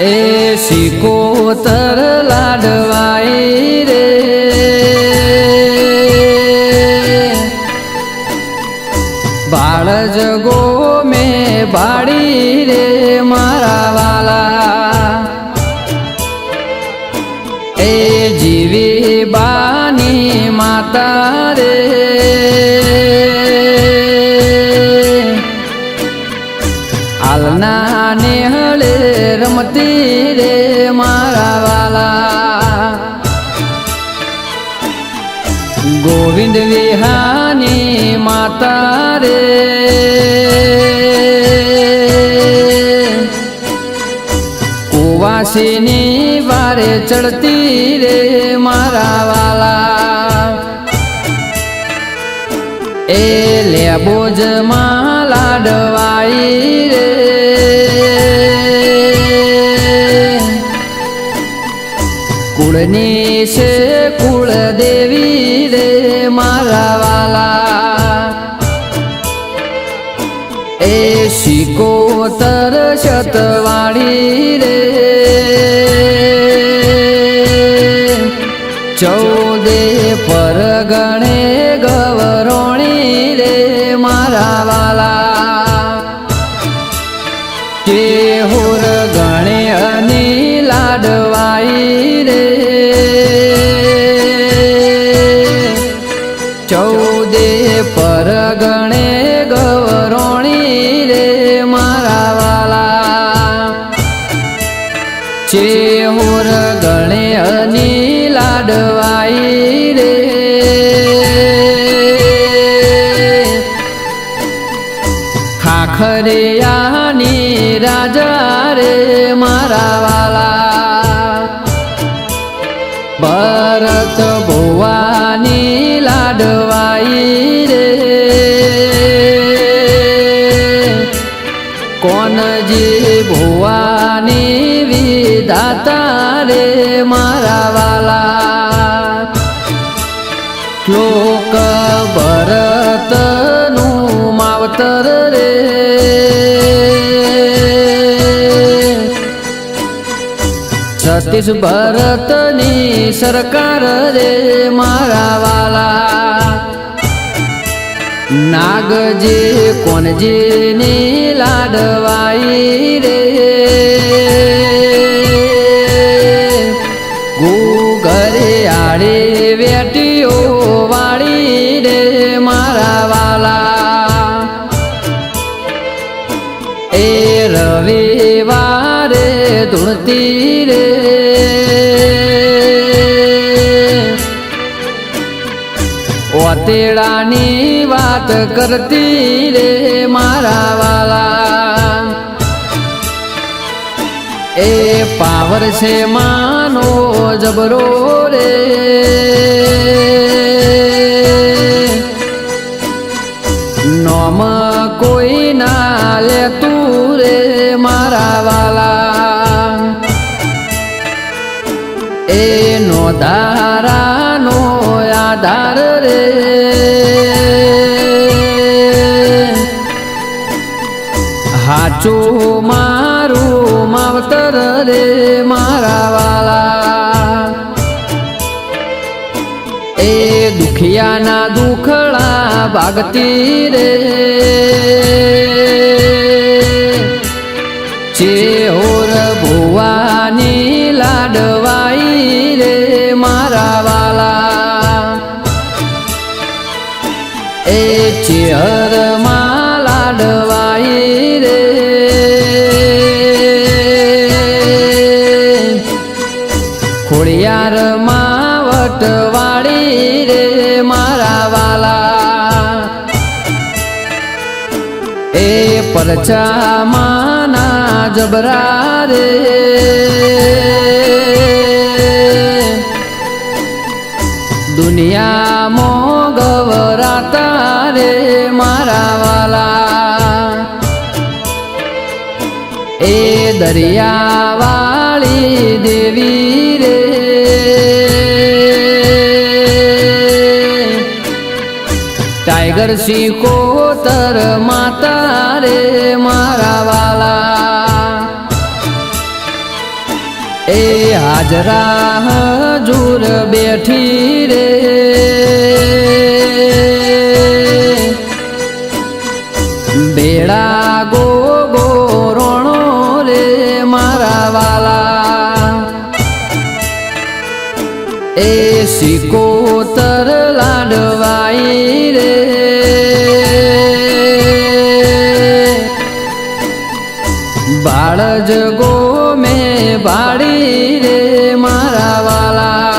એ સિકોતર લાડવાઈ રે બાળ જગો મેં બાળી રે મારા વાલા એ જીવી બાની માતા રે આલના નેહળે રમતી રે મારા વાલા ગોવિંદ વિહાની માતા રે કુવાસીની વારે ચડતી રે મારા વાલા એ લેબોજમાં લાડવાઈ રે કુળની છે કુળ દેવી રે મારા વાલા એ સિકોતર શતવાળી રે 14 પરગણે ગવરોણી રે મારા વાલા કેહોર ગણે અની લાડવાઈ રે 14 પરગણે ગવરોણી રે મારા વાલા ચેહોર ગણે અની લાડવાઈ રે ખાખરિયાની રાજા રે મારા વાલા ભરત ભુવાની લાડવાઈ રે કોનજી ભુવાની વિધાતા રે મારા વાલા શ્લોક ભરતનું માવતર રે સતીશ ભરતની સરકાર રે મારા વાલા નાગજી કોનજીની લાડવાઈ રે ગુગરે આડે વેટીઓ વાળી રે મારા વાલા એ રવિવારે ધૂણતી રે ઓતેડાની વાત કરતી રે મારા વાલા એ પાવર છે માનો જબરો રે નોમ કોઈ ના લેતું રે મારા વાલા એ નો ધારાનો આધાર રે હાચું મારું માવતર રે મારા વાલા એ દુખિયાના દુખડા ભાગતી રે ચેહોર ભુવાની લાડવાઈ રે મારા વાલા એ ચેહરમાં લાડવાઈ રે ખોડિયારમાં વટવાળી રે મારા વાલા એ પરચામાના જબરા રે દુનિયામાં ગવરાતા રે મારા વાલા એ દરિયાવાળી દેવી રે ટાઈગર સિકોતર માતા રે મારા વાલા હાજરા હજુર બેઠી રે બેડા ગો ગોરણો રે મારા વાલા એ સિકોતર લાડવાઈ રે બાળજ ગો મેં બાળી રે મારા વાલા